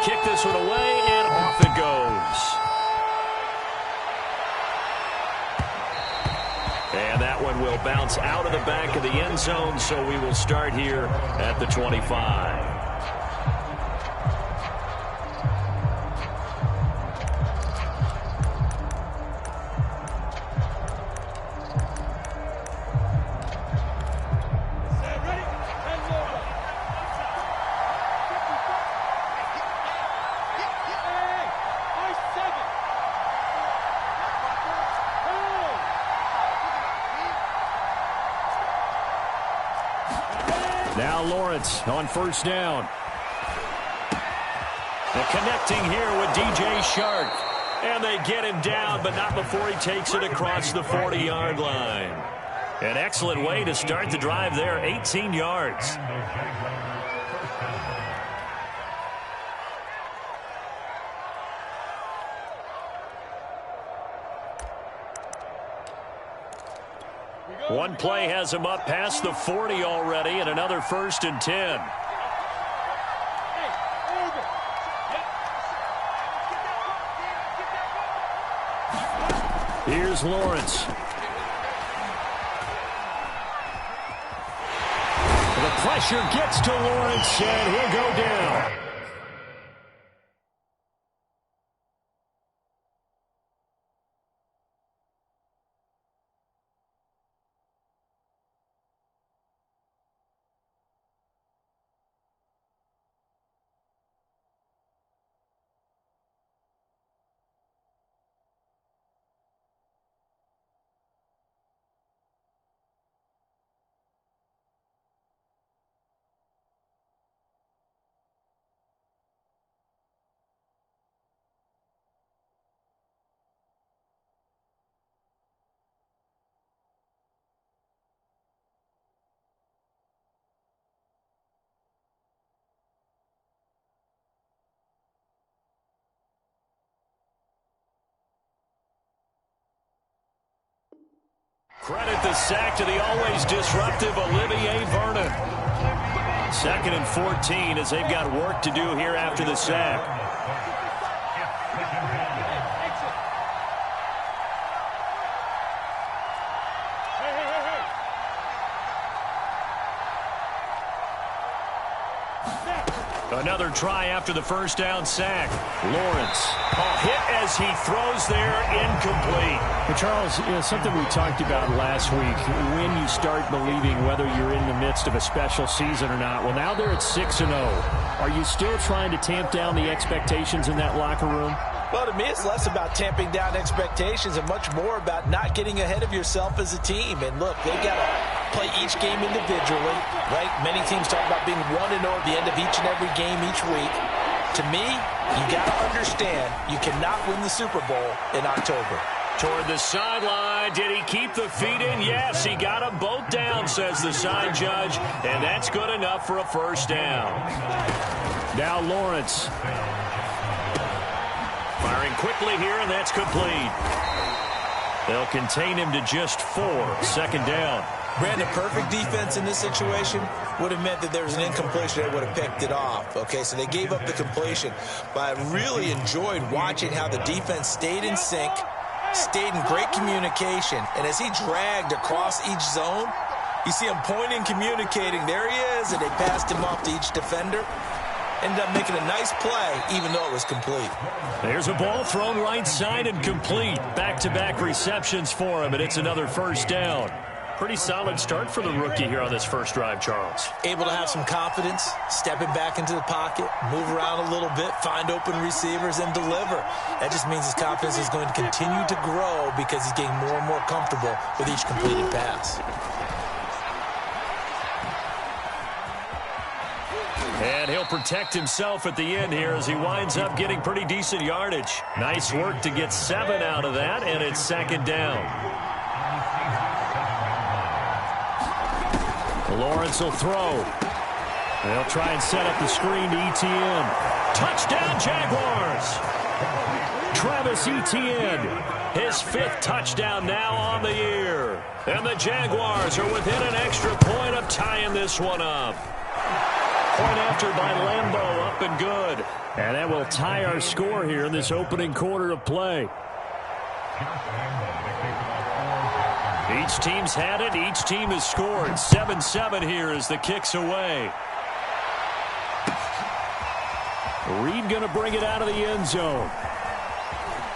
kick this one away, and off it goes. And that one will bounce out of the back of the end zone, so we will start here at the 25. Now Lawrence on first down. And connecting here with DJ Shark. And they get him down, but not before he takes it across the 40-yard line. An excellent way to start the drive there, 18 yards. One play has him up past the 40 already, and another 1st and 10. Here's Lawrence. The pressure gets to Lawrence, and he'll go down. Credit the sack to the always disruptive Olivier Vernon. 2nd and 14 as they've got work to do here after the sack. Another try after the first down sack. Lawrence. Hit as he throws there, incomplete. But Charles, something we talked about last week, when you start believing whether you're in the midst of a special season or not. Well, now they're at 6-0. Are you still trying to tamp down the expectations in that locker room? Well, to me, it's less about tamping down expectations and much more about not getting ahead of yourself as a team. And look, they've got to play each game individually, right? Many teams talk about being 1-0 at the end of each and every game each week. To me, you got to understand you cannot win the Super Bowl in October. Toward the sideline. Did he keep the feet in? Yes, he got them both down, says the side judge. And that's good enough for a first down. Now Lawrence. Firing quickly here, and that's complete. They'll contain him to just 4. 2nd down. Brandon, perfect defense in this situation would have meant that there was an incompletion. They would have picked it off. Okay, so they gave up the completion. But I really enjoyed watching how the defense stayed in sync, stayed in great communication. And as he dragged across each zone, you see him pointing, communicating. There he is, and they passed him off to each defender. Ended up making a nice play, even though it was complete. There's a ball thrown right side and complete. Back-to-back receptions for him, and it's another first down. Pretty solid start for the rookie here on this first drive, Charles. Able to have some confidence, stepping back into the pocket, move around a little bit, find open receivers, and deliver. That just means his confidence is going to continue to grow because he's getting more and more comfortable with each completed pass. And he'll protect himself at the end here as he winds up getting pretty decent yardage. Nice work to get 7 out of that, and it's 2nd down. Lawrence will throw. They'll try and set up the screen to Etienne. Touchdown, Jaguars! Travis Etienne, his 5th touchdown now on the year. And the Jaguars are within an extra point of tying this one up. Point after by Lambeau, up and good. And that will tie our score here in this opening quarter of play. Each team's had it. Each team has scored. 7-7 here as the kick's away. Reed going to bring it out of the end zone.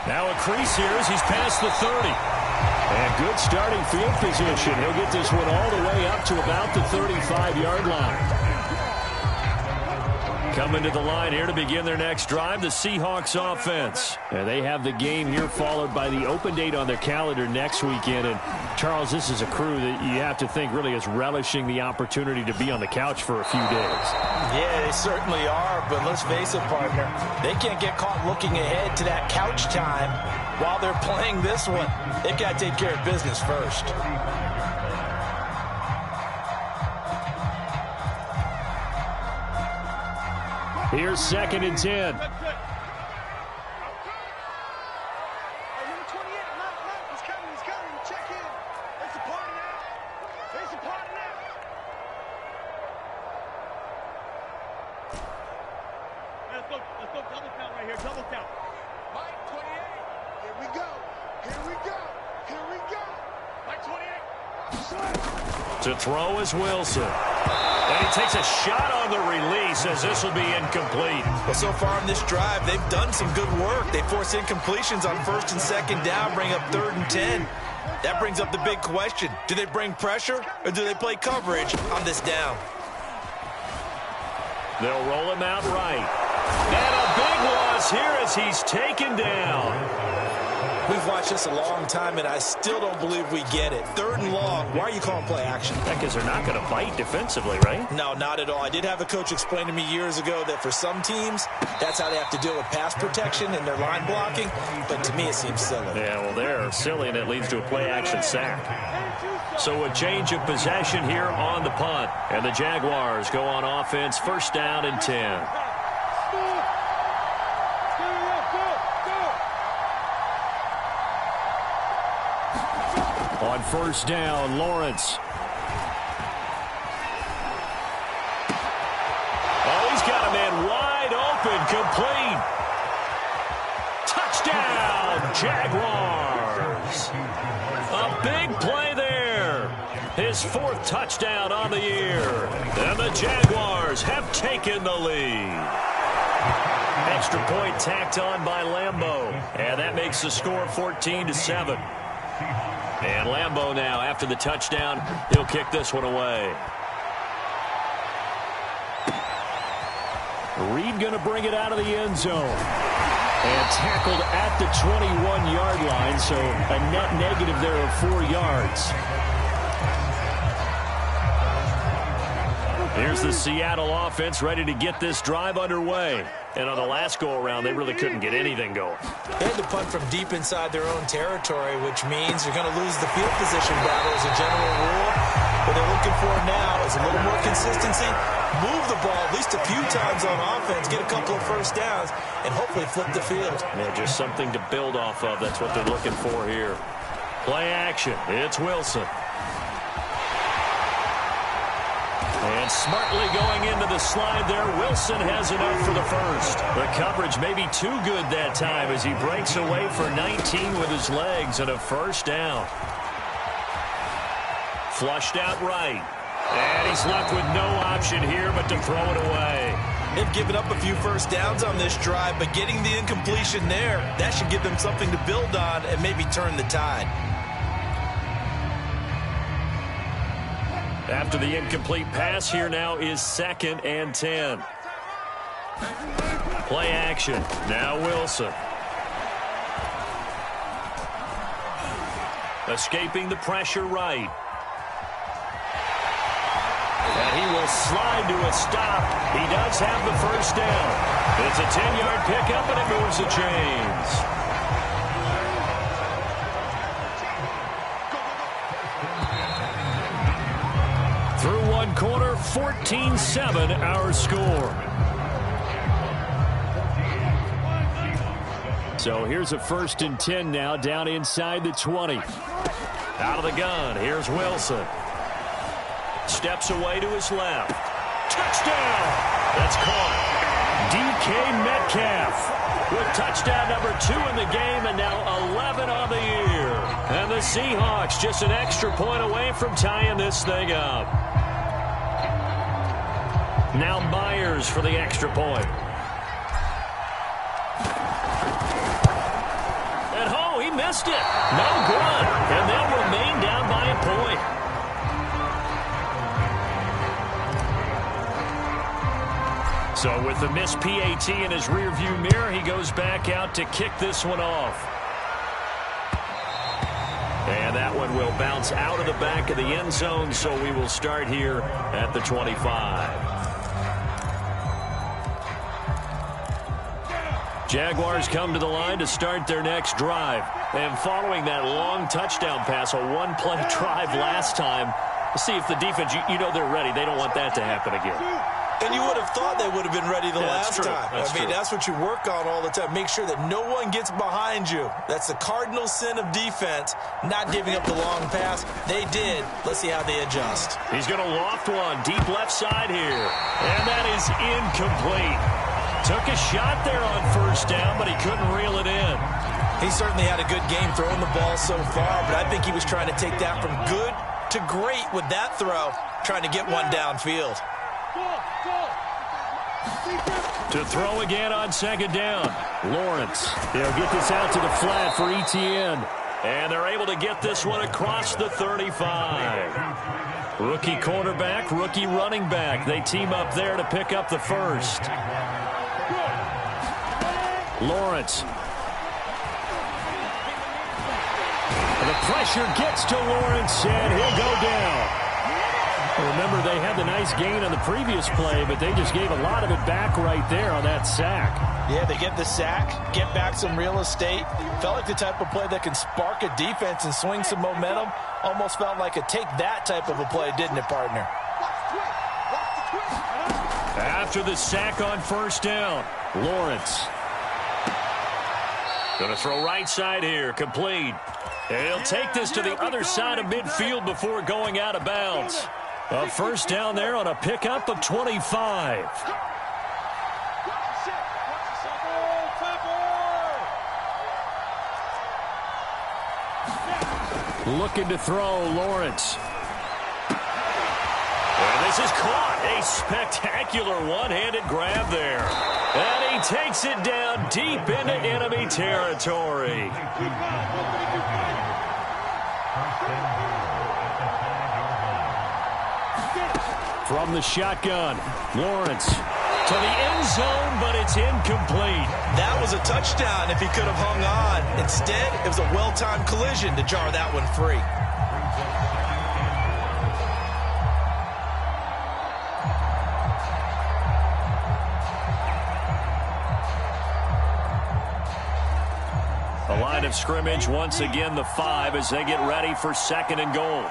Now a crease here as he's past the 30. And good starting field position. He'll get this one all the way up to about the 35-yard line. Coming to the line here to begin their next drive, the Seahawks offense. And they have the game here followed by the open date on their calendar next weekend. And, Charles, this is a crew that you have to think really is relishing the opportunity to be on the couch for a few days. Yeah, they certainly are, but let's face it, partner. They can't get caught looking ahead to that couch time while they're playing this one. They've got to take care of business first. Here's 2nd and 10. Let's go double count right here, double count. Mike 28. Here we go. Here we go. Here we go. Mike 28. To throw is Wilson. And he takes a shot on the release as this will be incomplete. Well, so far in this drive, they've done some good work. They force incompletions on 1st and 2nd down, bring up 3rd and 10. That brings up the big question. Do they bring pressure or do they play coverage on this down? They'll roll him out right. And a big loss here as he's taken down. We've watched this a long time, and I still don't believe we get it. 3rd and long. Why are you calling play action? Because they're not going to bite defensively, right? No, not at all. I did have a coach explain to me years ago that for some teams, that's how they have to deal with pass protection and their line blocking. But to me, it seems silly. Yeah, well, they're silly, and it leads to a play action sack. So a change of possession here on the punt. And the Jaguars go on offense, 1st down and 10. On 1st down, Lawrence. Oh, he's got a man wide open, complete. Touchdown, Jaguars. A big play there. His 4th touchdown on the year. And the Jaguars have taken the lead. Extra point tacked on by Lambeau. And that makes the score 14-7. And Lambeau now, after the touchdown, he'll kick this one away. Reed going to bring it out of the end zone. And tackled at the 21-yard line, so a net negative there of 4 yards. Here's the Seattle offense ready to get this drive underway. And on the last go-around, they really couldn't get anything going. They had to punt from deep inside their own territory, which means you're going to lose the field position battle as a general rule. What they're looking for now is a little more consistency, move the ball at least a few times on offense, get a couple of 1st downs, and hopefully flip the field. Yeah, just something to build off of. That's what they're looking for here. Play action. It's Wilson. And smartly going into the slide there, Wilson has enough for the 1st. The coverage may be too good that time as he breaks away for 19 with his legs and a 1st down. Flushed out right. And he's left with no option here but to throw it away. They've given up a few 1st downs on this drive, but getting the incompletion there, that should give them something to build on and maybe turn the tide. After the incomplete pass, here now is 2nd and 10. Play action. Now Wilson. Escaping the pressure right. And he will slide to a stop. He does have the 1st down. It's a 10-yard pickup, and it moves the chains. Through one quarter, 14-7 our score. So here's a 1st and 10 now down inside the 20. Out of the gun, here's Wilson. Steps away to his left. Touchdown! That's caught. DK Metcalf with touchdown number 2 in the game, and now 11 on the year. And the Seahawks just an extra point away from tying this thing up. Now Myers for the extra point. And oh, he missed it. No good. And they'll remain down by a point. So with the missed PAT in his rearview mirror, he goes back out to kick this one off. And that one will bounce out of the back of the end zone, so we will start here at the 25. Jaguars come to the line to start their next drive. And following that long touchdown pass, a one-play drive last time, let's see if the defense, you know they're ready. They don't want that to happen again. And you would have thought they would have been ready the last time. That's what you work on all the time. Make sure that no one gets behind you. That's the cardinal sin of defense, not giving up the long pass. They did. Let's see how they adjust. He's going to loft one deep left side here. And that is incomplete. Took a shot there on first down, but he couldn't reel it in. He certainly had a good game throwing the ball so far, but I think he was trying to take that from good to great with that throw, trying to get one downfield. To throw again on second down. Lawrence. He'll get this out to the flat for Etienne. And they're able to get this one across the 35. Rookie quarterback, rookie running back. They team up there to pick up the first. Lawrence. The pressure gets to Lawrence, and he'll go down. Remember, they had the nice gain on the previous play, but they just gave a lot of it back right there on that sack. Yeah, they get the sack, get back some real estate. Felt like the type of play that can spark a defense and swing some momentum. Almost felt like a take-that type of a play, didn't it, partner? After the sack on first down, Lawrence. Going to throw right side here, complete. And he'll take this to the other side of midfield before going out of bounds. A first down there on a pickup of 25. Looking to throw, Lawrence. And this is caught. A spectacular one-handed grab there. And he takes it down deep into enemy territory. From the shotgun, Lawrence to the end zone, but it's incomplete. That was a touchdown if he could have hung on. Instead, it was a well-timed collision to jar that one free. The line of scrimmage, once again the 5 as they get ready for second and goal.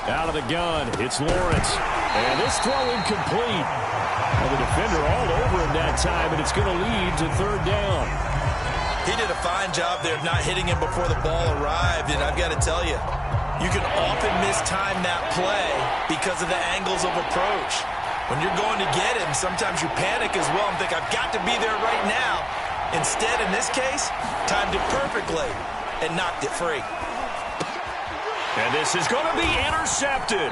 Out of the gun, it's Lawrence. And this throw incomplete. Well, the defender all over him that time, and it's going to lead to third down. He did a fine job there of not hitting him before the ball arrived, and I've got to tell you, you can often mistime that play because of the angles of approach. When you're going to get him, sometimes you panic as well and think, I've got to be there right now. Instead, in this case, timed it perfectly and knocked it free. And this is going to be intercepted.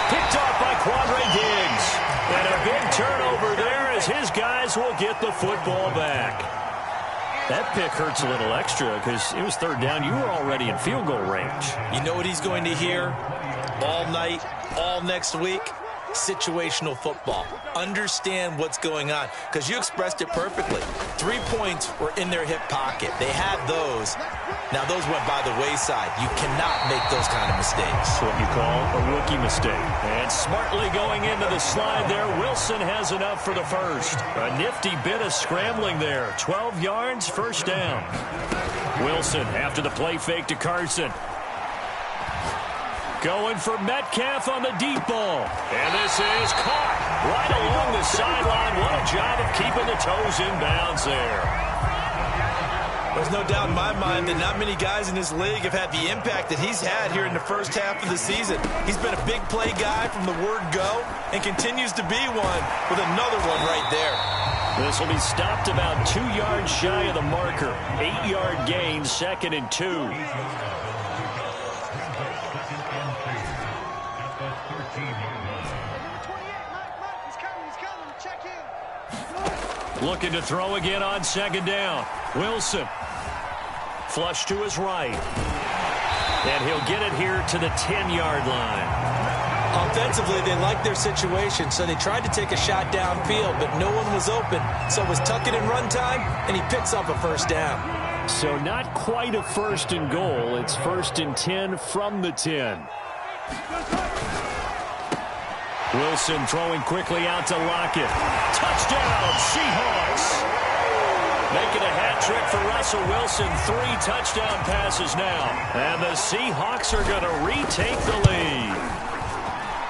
Picked off by Quandre Diggs. And a big turnover there as his guys will get the football back. That pick hurts a little extra because it was third down. You were already in field goal range. You know what he's going to hear all night, all next week? Situational football. Understand what's going on, because you expressed it perfectly. 3 points were in their hip pocket. They had those. Now those went by the wayside. You cannot make those kind of mistakes. That's what you call a rookie mistake. And smartly going into the slide there, Wilson has enough for the first. A nifty bit of scrambling there. 12 yards, first down. Wilson after the play fake to Carson. Going for Metcalf on the deep ball. And this is caught right along the sideline. What a job of keeping the toes in bounds there. There's no doubt in my mind that not many guys in this league have had the impact that he's had here in the first half of the season. He's been a big play guy from the word go and continues to be one with another one right there. This will be stopped about 2 yards shy of the marker. 8-yard gain, 2nd and 2. Looking to throw again on 2nd down. Wilson. Flush to his right. And he'll get it here to the 10-yard line. Offensively, they liked their situation, so they tried to take a shot downfield, but no one was open. So it was tuck it and run time, and he picks up a first down. So not quite a 1st and goal. It's 1st and 10 from the 10. Wilson throwing quickly out to Lockett. Touchdown, Seahawks. Making a hat trick for Russell Wilson. 3 touchdown passes now. And the Seahawks are going to retake the lead.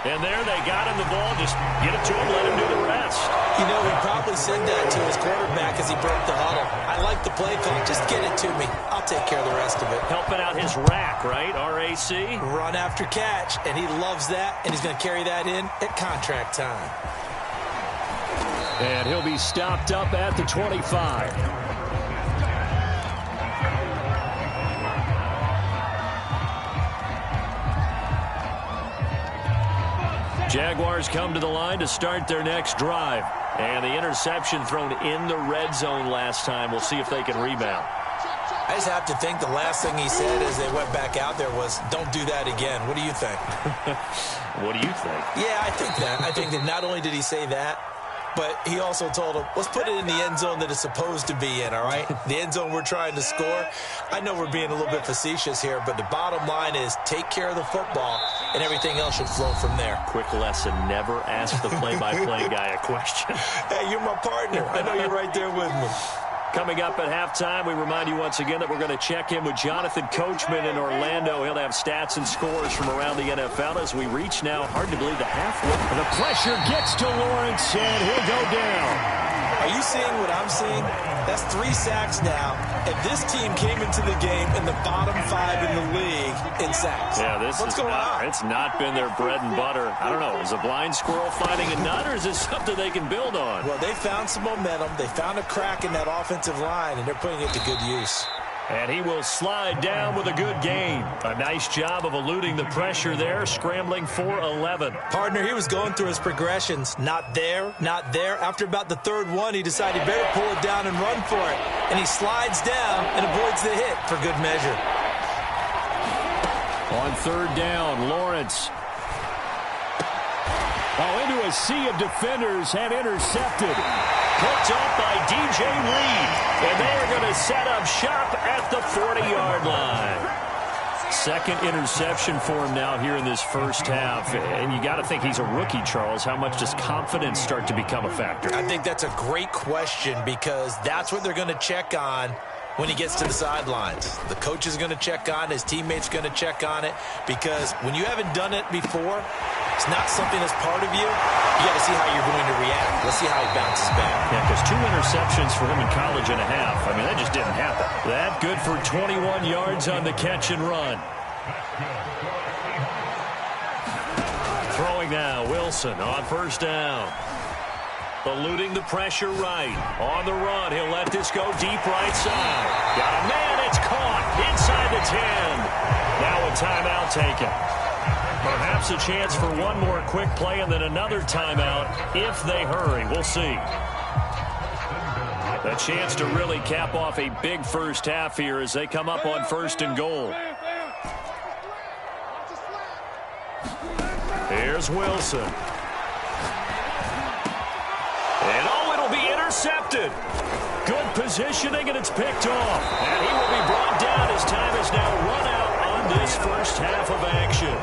And there they got him the ball. Just get it to him, let him do the rest. You know, he probably said that to his quarterback as he broke the huddle. I like the play call. Just get it to me. I'll take care of the rest of it. Helping out his rack, right? R-A-C? Run after catch, and he loves that, and he's going to carry that in at contract time. And he'll be stopped up at the 25. Jaguars come to the line to start their next drive. And the interception thrown in the red zone last time. We'll see if they can rebound. I just have to think the last thing he said as they went back out there was, don't do that again. What do you think? What do you think? Yeah, I think that. I think that not only did he say that, but he also told him, let's put it in the end zone that it's supposed to be in, all right? The end zone we're trying to score. I know we're being a little bit facetious here, but the bottom line is take care of the football, and everything else should flow from there. Quick lesson, never ask the play-by-play guy a question. Hey, you're my partner. I know you're right there with me. Coming up at halftime, we remind you once again that we're going to check in with Jonathan Coachman in Orlando. He'll have stats and scores from around the NFL as we reach now, hard to believe, the halfway. The pressure gets to Lawrence, and he'll go down. Are you seeing what I'm seeing? That's 3 sacks now, and this team came into the game in the bottom 5 in the league in sacks. Yeah, What's going on? It's not been their bread and butter. I don't know. Is a blind squirrel finding a nut, or is this something they can build on? Well, they found some momentum. They found a crack in that offensive line, and they're putting it to good use. And he will slide down with a good gain. A nice job of eluding the pressure there, scrambling for 11. Partner, he was going through his progressions. Not there, not there. After about the 3rd one, he decided he better pull it down and run for it. And he slides down and avoids the hit for good measure. On 3rd down, Lawrence. Into a sea of defenders and intercepted. Picked up by DJ Reed. And they are going to set up shop at the 40-yard line. 2nd interception for him now here in this first half. And you got to think he's a rookie, Charles. How much does confidence start to become a factor? I think that's a great question because that's what they're going to check on when he gets to the sidelines. The coach is going to check on it. His teammates going to check on it because when you haven't done it before, it's not something that's part of you. You got to see how you're going to react. Let's see how he bounces back. Yeah, because 2 interceptions for him in college and a half. I mean, that just didn't happen. That good for 21 yards on the catch and run. Throwing now, Wilson on 1st down. Eluding the pressure right. On the run, he'll let this go deep right side. Got a man, it's caught inside the 10. Now a timeout taken. Perhaps a chance for one more quick play and then another timeout if they hurry. We'll see. A chance to really cap off a big first half here as they come up on 1st and goal. Here's Wilson. And it'll be intercepted. Good positioning, and it's picked off. And he will be brought down as time is now run out on this first half of action.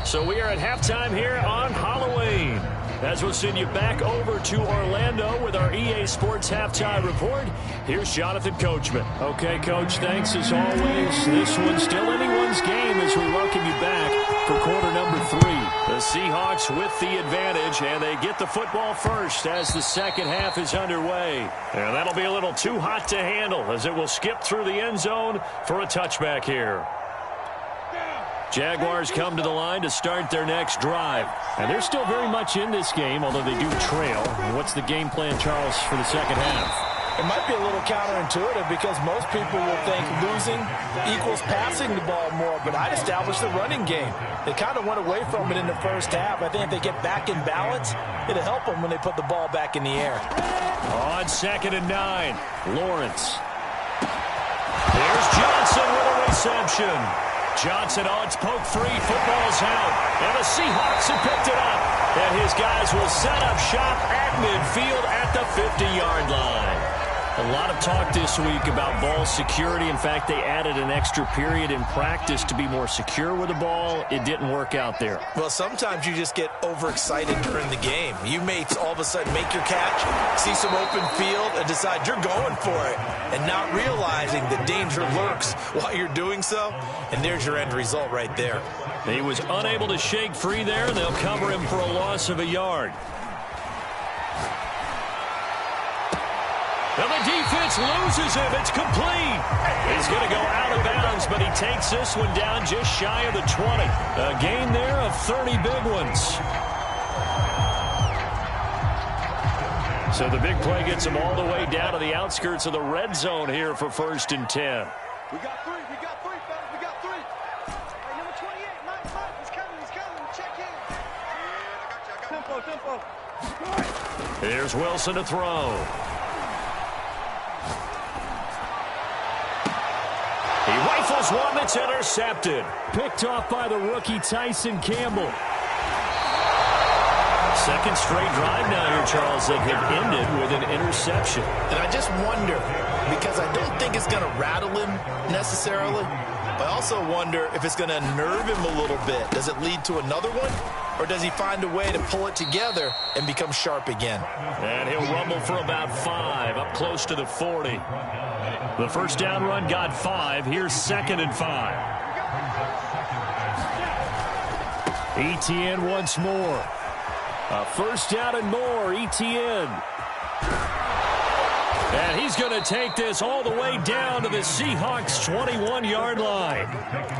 So we are at halftime here on Halloween. As we'll send you back over to Orlando with our EA Sports Halftime Report, here's Jonathan Coachman. Okay, Coach, thanks as always. This one's still anyone's game as we welcome you back for quarter number 3. The Seahawks with the advantage, and they get the football first as the second half is underway. And that'll be a little too hot to handle as it will skip through the end zone for a touchback here. Jaguars come to the line to start their next drive. And they're still very much in this game, although they do trail. What's the game plan, Charles, for the second half? It might be a little counterintuitive because most people will think losing equals passing the ball more, but I'd establish the running game. They kind of went away from it in the first half. I think if they get back in balance, it'll help them when they put the ball back in the air. On 2nd and 9, Lawrence. There's Johnson with a reception. Johnson on its poke 3, football's out, and the Seahawks have picked it up. And his guys will set up shop at midfield at the 50-yard line. A lot of talk this week about ball security. In fact, they added an extra period in practice to be more secure with the ball. It didn't work out there. Well, sometimes you just get overexcited during the game. You may all of a sudden make your catch, see some open field, and decide you're going for it, and not realizing the danger lurks while you're doing so. And there's your end result right there. He was unable to shake free there, and they'll cover him for a loss of a yard. And the defense loses him. It's complete. He's going to go out of bounds, but he takes this one down just shy of the 20. A gain there of 30 big ones. So the big play gets him all the way down to the outskirts of the red zone here for 1st and 10. We got 3, fellas, we got 3. Hey, number 28, Mike, he's coming, check in. Yeah, I got you. Tempo. Here's Wilson to throw. He rifles one that's intercepted. Picked off by the rookie Tyson Campbell. Second straight drive now here, Charles, that had ended with an interception. And I just wonder, because I don't think it's going to rattle him necessarily, but I also wonder if it's going to nerve him a little bit. Does it lead to another one? Or does he find a way to pull it together and become sharp again? And he'll rumble for about 5, up close to the 40. The first down run got 5. Here's 2nd and 5. ETN once more. A first down and more, ETN. And he's going to take this all the way down to the Seahawks' 21-yard line.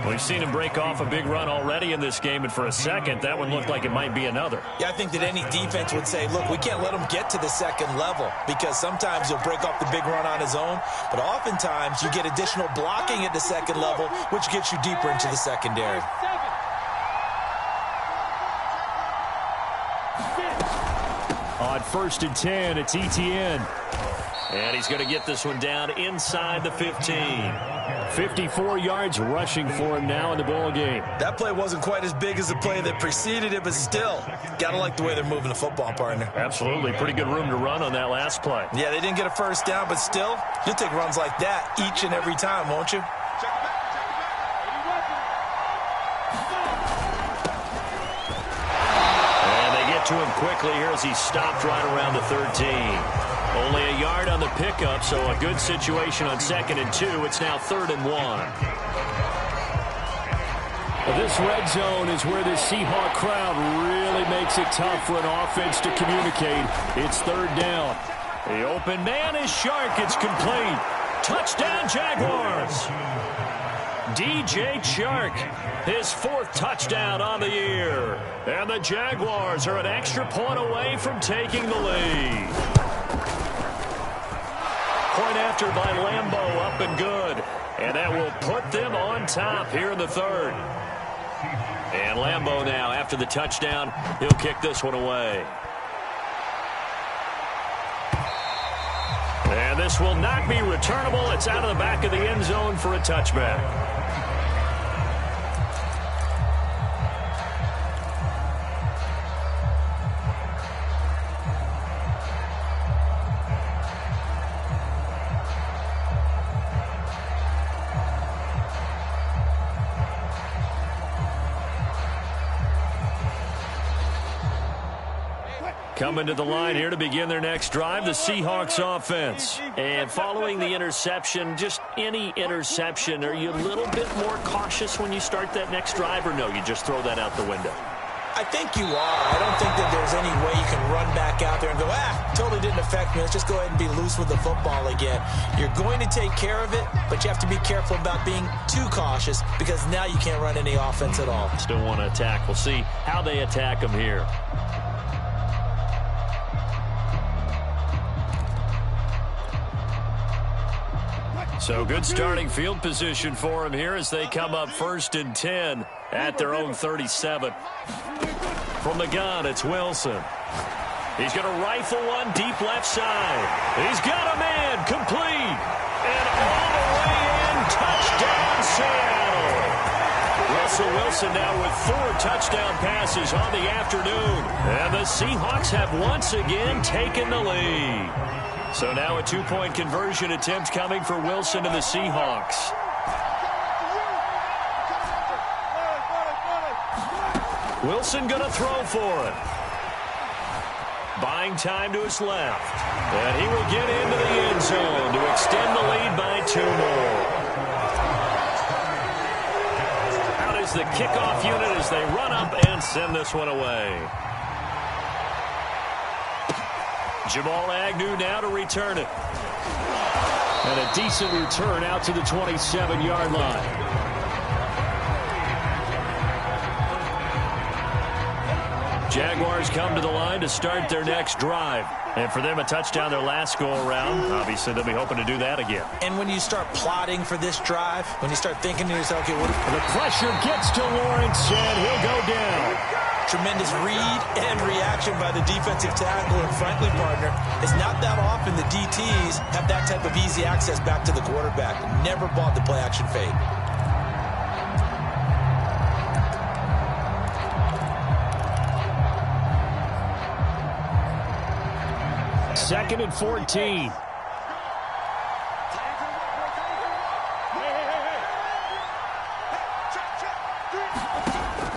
We've seen him break off a big run already in this game, and for a second, that one looked like it might be another. Yeah, I think that any defense would say, look, we can't let him get to the second level because sometimes he'll break off the big run on his own, but oftentimes you get additional blocking at the second level, which gets you deeper into the secondary. On 1st and 10, it's ETN. And he's going to get this one down inside the 15. 54 yards rushing for him now in the ball game. That play wasn't quite as big as the play that preceded it, but still, got to like the way they're moving the football, partner. Absolutely. Pretty good room to run on that last play. Yeah, they didn't get a first down, but still, you'll take runs like that each and every time, won't you? To him quickly here as he stopped right around the 13. Only a yard on the pickup, so a good situation on 2nd and 2. It's now 3rd and 1. Well, this red zone is where the Seahawk crowd really makes it tough for an offense to communicate. It's 3rd down. The open man is Shark. It's complete. Touchdown, Jaguars. DJ Chark, his 4th touchdown on the year. And the Jaguars are an extra point away from taking the lead. Point after by Lambeau, up and good. And that will put them on top here in the 3rd. And Lambeau now, after the touchdown, he'll kick this one away. And this will not be returnable. It's out of the back of the end zone for a touchback. Coming to the line here to begin their next drive, the Seahawks offense. And following the interception, just any interception, are you a little bit more cautious when you start that next drive, or no, you just throw that out the window? I think you are. I don't think that there's any way you can run back out there and go, totally didn't affect me. Let's just go ahead and be loose with the football again. You're going to take care of it, but you have to be careful about being too cautious because now you can't run any offense at all. Still want to attack. We'll see how they attack them here. So good starting field position for him here as they come up 1st and 10 at their own 37. From the gun, it's Wilson. He's going to rifle one deep left side. He's got a man complete. And all the way in, touchdown Seattle. Russell Wilson now with 4 touchdown passes on the afternoon. And the Seahawks have once again taken the lead. So now a 2-point conversion attempt coming for Wilson and the Seahawks. Wilson going to throw for it. Buying time to his left. And he will get into the end zone to extend the lead by 2 more. Out is the kickoff unit as they run up and send this one away. Jamal Agnew now to return it. And a decent return out to the 27-yard line. Jaguars come to the line to start their next drive. And for them, a touchdown their last go-around. Obviously, they'll be hoping to do that again. And when you start plotting for this drive, when you start thinking to yourself, okay, the pressure gets to Lawrence, and he'll go down. Tremendous read and reaction by the defensive tackle, and frankly, partner, it's not that often the DTs have that type of easy access back to the quarterback. Never bought the play-action fade. Second and 14.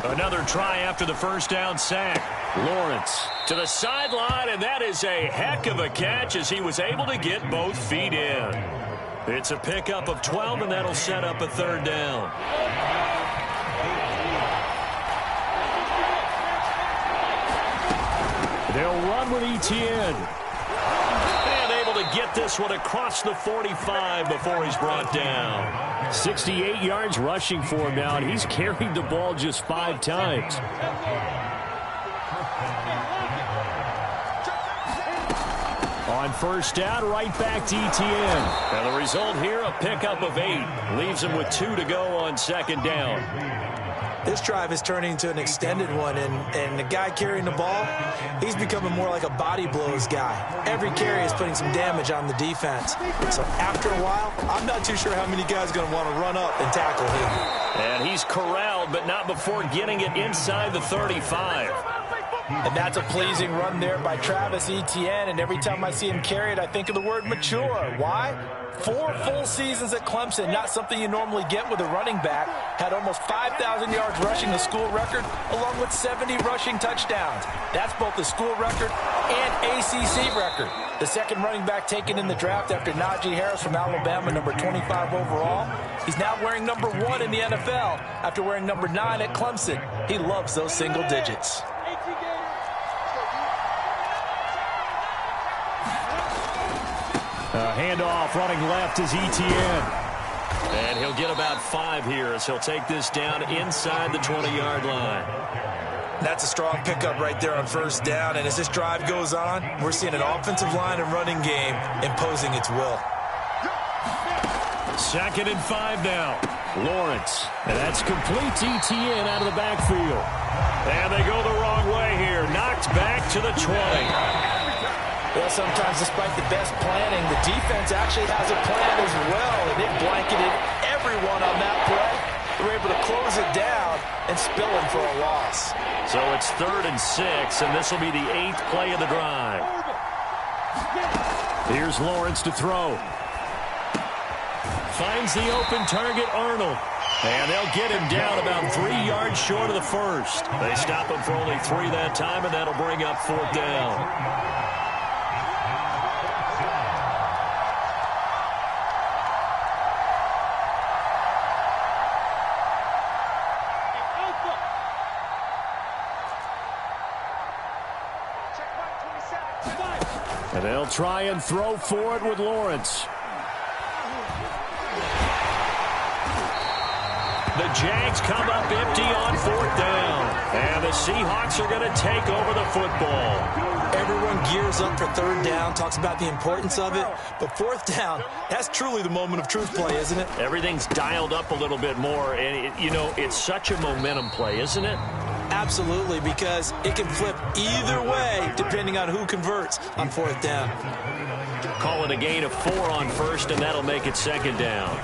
Another try after the first down sack. Lawrence to the sideline, and that is a heck of a catch as he was able to get both feet in. It's a pickup of 12, and that'll set up a 3rd down. They'll run with Etienne. And able to get this one across the 45 before he's brought down. 68 yards rushing for him now, and he's carried the ball just 5 times. On first down, right back to Etienne. And the result here, a pickup of 8. Leaves him with 2 to go on 2nd down. This drive is turning into an extended one, and the guy carrying the ball, he's becoming more like a body blows guy. Every carry is putting some damage on the defense. So after a while, I'm not too sure how many guys are going to want to run up and tackle him. And he's corralled, but not before getting it inside the 35. And that's a pleasing run there by Travis Etienne, and every time I see him carry it, I think of the word mature. Why? 4 full seasons at Clemson, not something you normally get with a running back. Had almost 5,000 yards rushing, the school record, along with 70 rushing touchdowns. That's both the school record and ACC record. The second running back taken in the draft after Najee Harris from Alabama, number 25 overall. He's now wearing number 1 in the NFL after wearing number 9 at Clemson. He loves those single digits. Handoff running left is Etienne. And he'll get about 5 here as he'll take this down inside the 20-yard line. That's a strong pickup right there on first down. And as this drive goes on, we're seeing an offensive line and running game imposing its will. 2nd and 5 now. Lawrence. And that's complete to Etienne out of the backfield. And they go the wrong way here. Knocked back to the 20. Well, sometimes despite the best planning, the defense actually has a plan as well, and it blanketed everyone on that play. They were able to close it down and spill him for a loss. So it's 3rd and 6, and this will be the 8th play of the drive. Here's Lawrence to throw. Finds the open target, Arnold. And they'll get him down about 3 yards short of the first. They stop him for only 3 that time, and that'll bring up 4th down. And they'll try and throw for it with Lawrence. The Jags come up empty on 4th down. And the Seahawks are going to take over the football. Everyone gears up for 3rd down, talks about the importance of it. But 4th down, that's truly the moment of truth play, isn't it? Everything's dialed up a little bit more. And, it's such a momentum play, isn't it? Absolutely, because it can flip either way depending on who converts on 4th down. Call it a gain of 4 on 1st, and that'll make it 2nd down.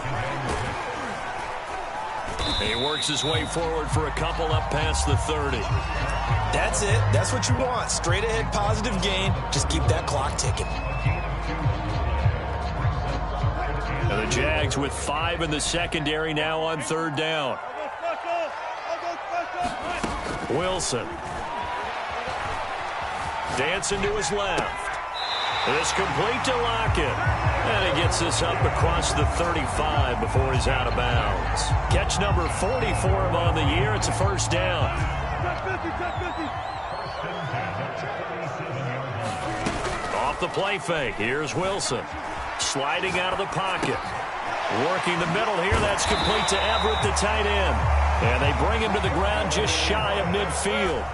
He works his way forward for a couple up past the 30. That's it. That's what you want. Straight ahead positive gain. Just keep that clock ticking. And the Jags with 5 in the secondary now on 3rd down. Wilson. Dancing to his left. This complete to Lockett. And he gets this up across the 35 before he's out of bounds. Catch number 40 for him on the year. It's a 1st down. Off the play fake. Here's Wilson. Sliding out of the pocket. Working the middle here. That's complete to Everett, the tight end. And they bring him to the ground just shy of midfield.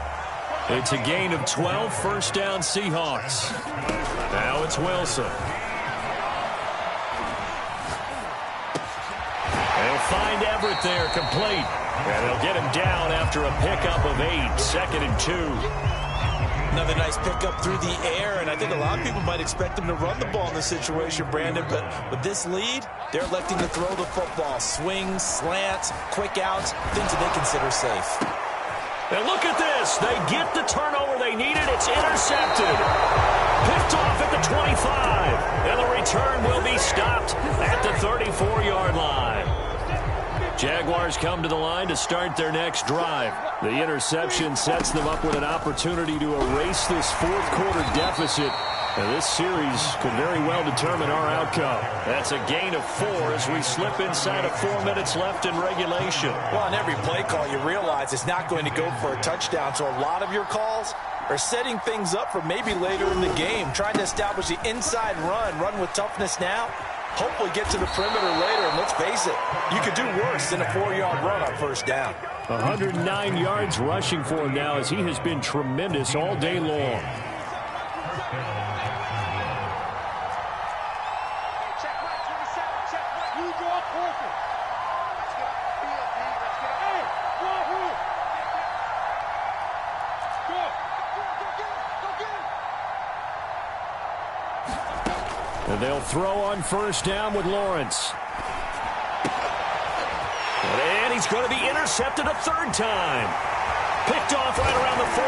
It's a gain of 12, 1st down Seahawks. Now it's Wilson. They'll find Everett there, complete. And they'll get him down after a pickup of 8, 2nd and 2. Another nice pickup through the air, and I think a lot of people might expect him to run the ball in this situation, Brandon, but with this lead, they're electing to throw the football. Swings, slants, quick outs, things that they consider safe. And look at this. They get the turnover they needed. It's intercepted. Picked off at the 25. And the return will be stopped at the 34-yard line. Jaguars come to the line to start their next drive. The interception sets them up with an opportunity to erase this 4th quarter deficit. And this series could very well determine our outcome. That's a gain of 4 as we slip inside of 4 minutes left in regulation. Well, on every play call, you realize it's not going to go for a touchdown. So a lot of your calls are setting things up for maybe later in the game, trying to establish the inside run with toughness now. Hopefully get to the perimeter later, and let's face it, you could do worse than a 4-yard run on 1st down. 109 yards rushing for him now as he has been tremendous all day long. And they'll throw on 1st down with Lawrence. And he's going to be intercepted a 3rd time. Picked off right around the 43.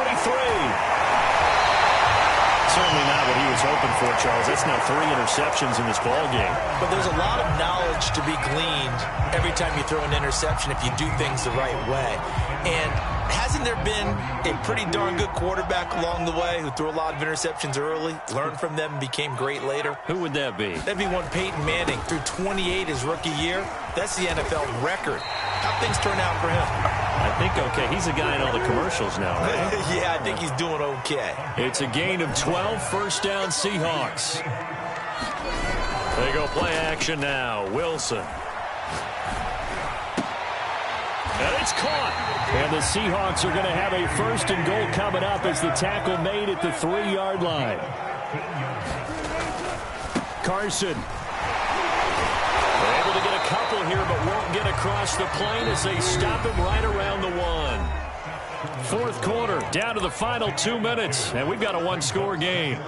Certainly not what he was hoping for, Charles. That's now 3 interceptions in this ball game. But there's a lot of knowledge to be gleaned every time you throw an interception if you do things the right way. And hasn't there been a pretty darn good quarterback along the way who threw a lot of interceptions early, learned from them, and became great later? Who would that be? That'd be one Peyton Manning. Threw 28 his rookie year. That's the NFL record. How'd things turn out for him? I think okay. He's a guy in all the commercials now, right? Yeah, I think he's doing okay. It's a gain of 12, 1st down Seahawks. They go play action now. Wilson. And it's caught. And the Seahawks are going to have a 1st and goal coming up as the tackle made at the 3-yard line. Carson. They're able to get a couple here, but won't get across the plane as they stop him right around the 1. 4th quarter, down to the final 2 minutes, and we've got a 1-score game.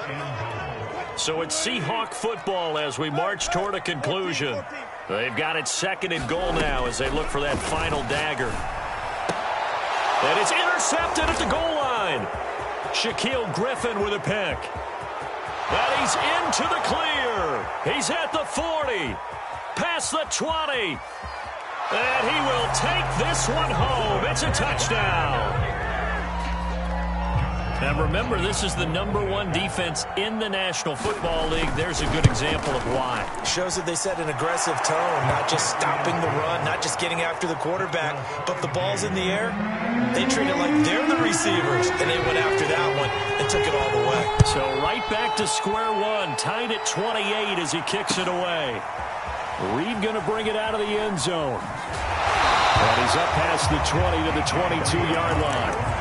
So it's Seahawk football as we march toward a conclusion. They've got it 2nd and goal now as they look for that final dagger. And it's intercepted at the goal line. Shaquille Griffin with a pick. And he's into the clear. He's at the 40. Past the 20. And he will take this one home. It's a touchdown. And remember, this is the #1 defense in the National Football League. There's a good example of why. Shows that they set an aggressive tone, not just stopping the run, not just getting after the quarterback, but the ball's in the air. They treat it like they're the receivers, and they went after that one and took it all the way. So right back to square one, tied at 28 as he kicks it away. Reed going to bring it out of the end zone. And he's up past the 20 to the 22-yard line.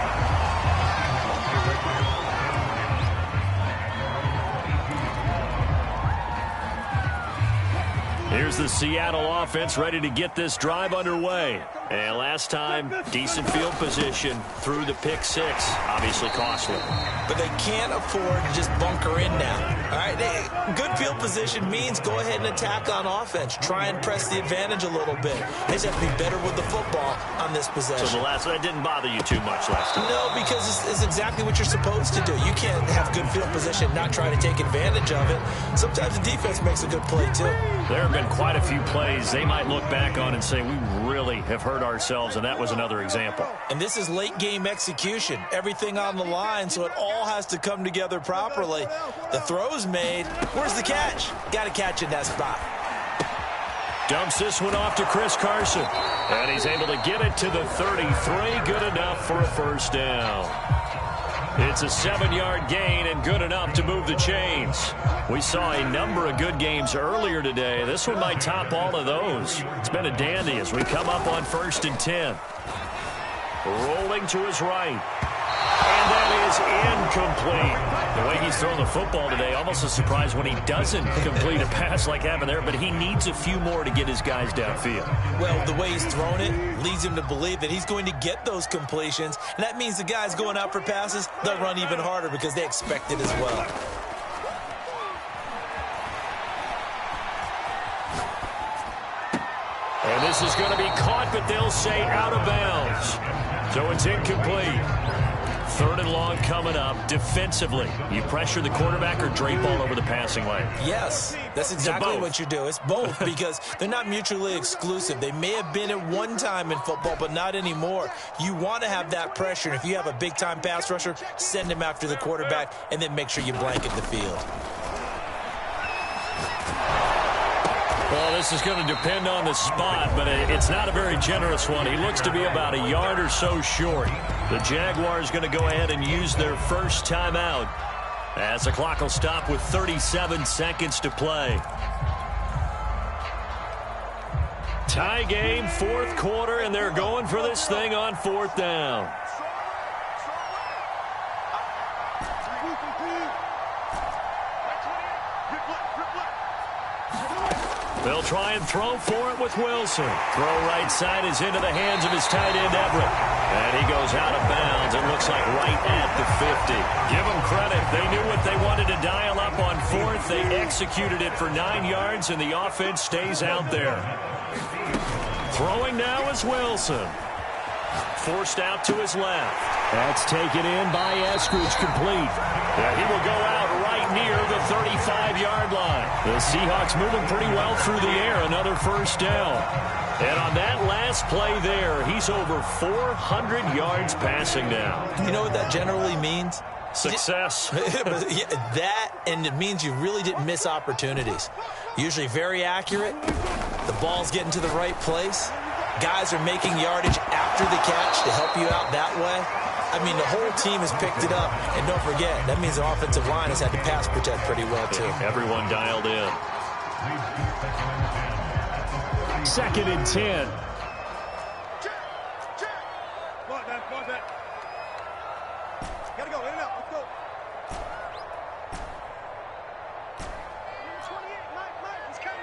Here's the Seattle offense ready to get this drive underway. And last time, decent field position through the pick six. Obviously costly. But they can't afford to just bunker in now. All right, good field position means go ahead and attack on offense. Try and press the advantage a little bit. They just have to be better with the football on this possession. So that didn't bother you too much last time? No, because it's exactly what you're supposed to do. You can't have good field position and not try to take advantage of it. Sometimes the defense makes a good play, too. There have been quite a few plays they might look back on and say, we really have hurt ourselves, and that was another example. And this is late-game execution. Everything on the line, so it all has to come together properly. The throw's made. Where's the catch? Got to catch in that spot. Dumps this one off to Chris Carson. And he's able to get it to the 33. Good enough for a first down. It's a 7-yard gain and good enough to move the chains. We saw a number of good games earlier today. This one might top all of those. It's been a dandy as we come up on 1st and 10. Rolling to his right. And that is incomplete. The way he's thrown the football today, almost a surprise when he doesn't complete a pass like happened there, but he needs a few more to get his guys downfield. Well, the way he's thrown it leads him to believe that he's going to get those completions, and that means the guys going out for passes, they'll run even harder because they expect it as well. And this is going to be caught, but they'll say out of bounds. So it's incomplete. 3rd and long coming up. Defensively, you pressure the quarterback or drape all over the passing lane? Yes, that's exactly what you do. It's both because they're not mutually exclusive. They may have been at one time in football, but not anymore. You want to have that pressure. And if you have a big-time pass rusher, send him after the quarterback and then make sure you blanket the field. Well, this is going to depend on the spot, but it's not a very generous one. He looks to be about a yard or so short. The Jaguars going to go ahead and use their first timeout as the clock will stop with 37 seconds to play. Tie game, 4th quarter, and they're going for this thing on 4th down. They'll try and throw for it with Wilson. Throw right side is into the hands of his tight end, Everett. And he goes out of bounds. It looks like right at the 50. Give them credit. They knew what they wanted to dial up on 4th. They executed it for 9 yards, and the offense stays out there. Throwing now is Wilson. Forced out to his left. That's taken in by Eskridge, complete. Yeah, he will go out right near the 35-yard line. The Seahawks moving pretty well through the air. Another first down. And on that last play there, he's over 400 yards passing now. You know what that generally means? Success. Yeah, that, and it means you really didn't miss opportunities. Usually very accurate. The ball's getting to the right place. Guys are making yardage after the catch to help you out that way. I mean, the whole team has picked it up. And don't forget, that means the offensive line has had to pass protect pretty well, too. Everyone dialed in. 2nd and 10. Gotta go, in and out, let's go.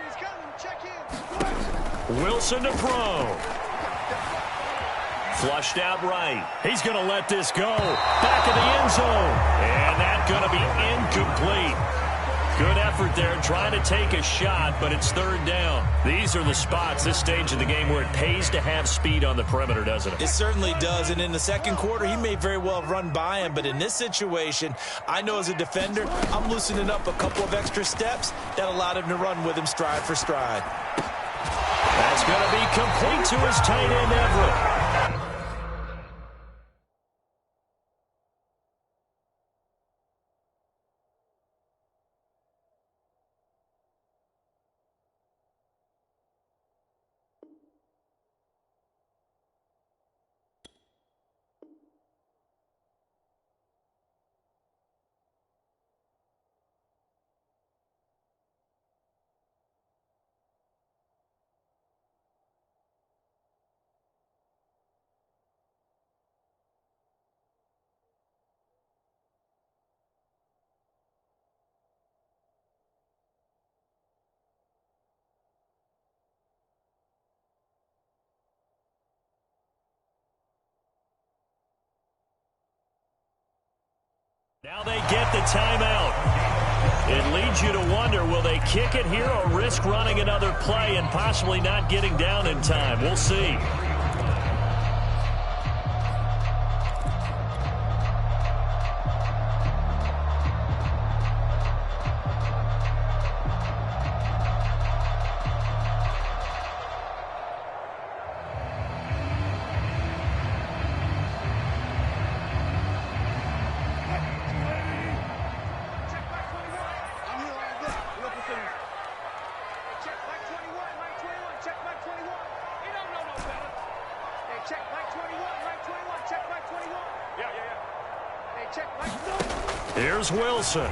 He's coming, check in. Wilson to throw. Flushed out right. He's going to let this go. Back of the end zone. And that's going to be incomplete. Good effort there trying to take a shot, but it's 3rd down. These are the spots, this stage of the game, where it pays to have speed on the perimeter, doesn't it? It certainly does, and in the 2nd quarter, he may very well run by him, but in this situation, I know as a defender, I'm loosening up a couple of extra steps that allowed him to run with him stride for stride. That's going to be complete to his tight end, Everett. Now they get the timeout. It leads you to wonder, will they kick it here or risk running another play and possibly not getting down in time? We'll see. Here's Wilson.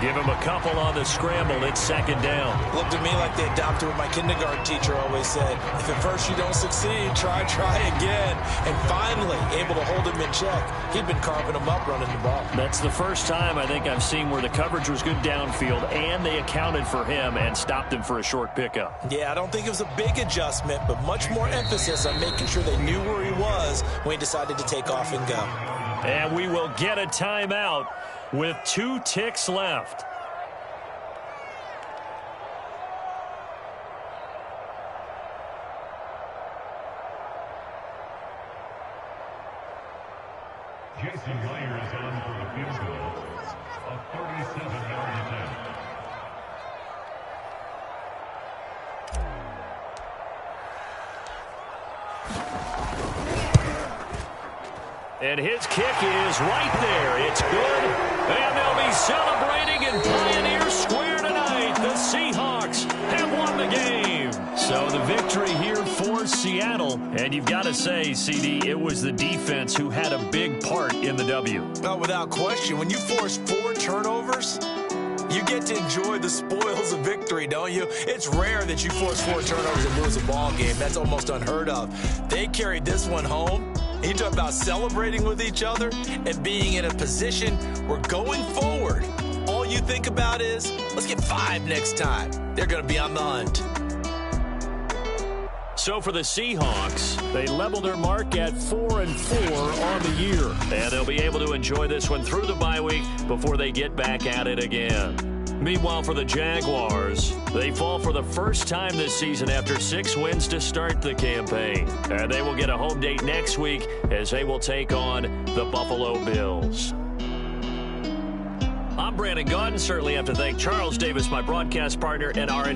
Give him a couple on the scramble. It's second down. Looked to me like they adopted what my kindergarten teacher always said. If at first you don't succeed, try again. And finally, able to hold him in check. He'd been carving him up running the ball. That's the first time I think I've seen where the coverage was good downfield and they accounted for him and stopped him for a short pickup. Yeah, I don't think it was a big adjustment, but much more emphasis on making sure they knew where he was when he decided to take off and go. And we will get a timeout with 2 ticks left. Jason Myers on for the field goal. A 37-yard attempt. And his kick is right there. It's good. And they'll be celebrating in Pioneer Square tonight. The Seahawks have won the game. So the victory here for Seattle. And you've got to say, CD, it was the defense who had a big part in the W. Oh, without question. When you force 4 turnovers, you get to enjoy the spoils of victory, don't you? It's rare that you force 4 turnovers and lose a ball game. That's almost unheard of. They carried this one home. You talk about celebrating with each other and being in a position where going forward, all you think about is, let's get 5 next time. They're going to be on the hunt. So for the Seahawks, they level their mark at 4-4 on the year. And they'll be able to enjoy this one through the bye week before they get back at it again. Meanwhile, for the Jaguars, they fall for the first time this season after 6 wins to start the campaign. And they will get a home date next week as they will take on the Buffalo Bills. I'm Brandon Gaudin. Certainly have to thank Charles Davis, my broadcast partner, and our